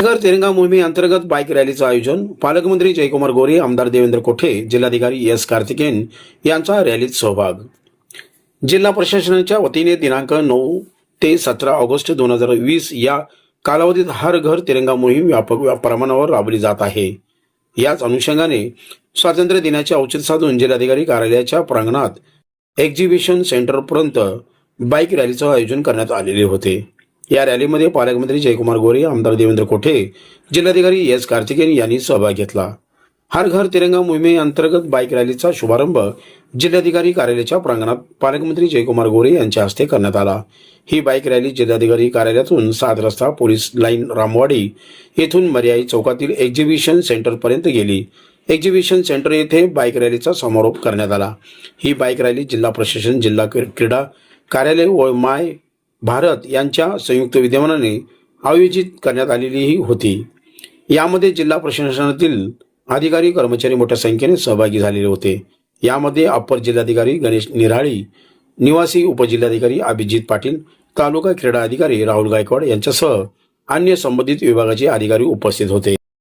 घर तिरंगा मोहिमेअंतर्गत बाईक रॅलीचं आयोजन. पालकमंत्री जयकुमार गोरे, आमदार देवेंद्र कोठे, जिल्हाधिकारी एस कार्तिकेयन यांचा रॅलीत सहभाग. जिल्हा प्रशासनाच्या वतीने दिनांक 9 ते 17 ऑगस्ट 2020 या कालावधीत हर घर तिरंगा मोहीम व्यापक प्रमाणावर राबवली जात आहे. याच अनुषंगाने स्वातंत्र्य दिनाचे औचित्य साधून जिल्हाधिकारी कार्यालयाच्या प्रांगणात एक्झिबिशन सेंटरपर्यंत बाईक रॅलीचं आयोजन करण्यात आलेले होते. या रॅलीमध्ये पालकमंत्री जयकुमार गोरे, आमदार देवेंद्र कोठे, जिल्हाधिकारी एस कार्तिकेयन यांनी सहभाग घेतला. हर घर तिरंगा मोहिमेअंतर्गत बाईक रॅलीचा शुभारंभ जिल्हाधिकारी कार्यालयाच्या प्रांगणात पालकमंत्री जयकुमार गोरे यांच्या हस्ते करण्यात आला. ही बाईक रॅली जिल्हाधिकारी कार्यालयातून 7 रस्ता पोलीस लाईन रामवाडी येथून मर्याई चौकातील एक्झिबिशन सेंटरपर्यंत गेली. एक्झिबिशन सेंटर येथे बाईक रॅलीचा समारोप करण्यात आला. ही बाईक रॅली जिल्हा प्रशासन, जिल्हा क्रीडा कार्यालय व माय भारत यांच्या संयुक्त विद्यमानाने आयोजित करण्यात आलेली होती. यामध्ये जिल्हा प्रशासनातील अधिकारी, कर्मचारी मोठ्या संख्येने सहभागी झालेले होते. यामध्ये अप्पर जिल्हाधिकारी गणेश निराळी, निवासी उपजिल्हाधिकारी अभिजित पाटील, तालुका क्रीडा अधिकारी राहुल गायकवाड यांच्यासह अन्य संबंधित विभागाचे अधिकारी उपस्थित होते.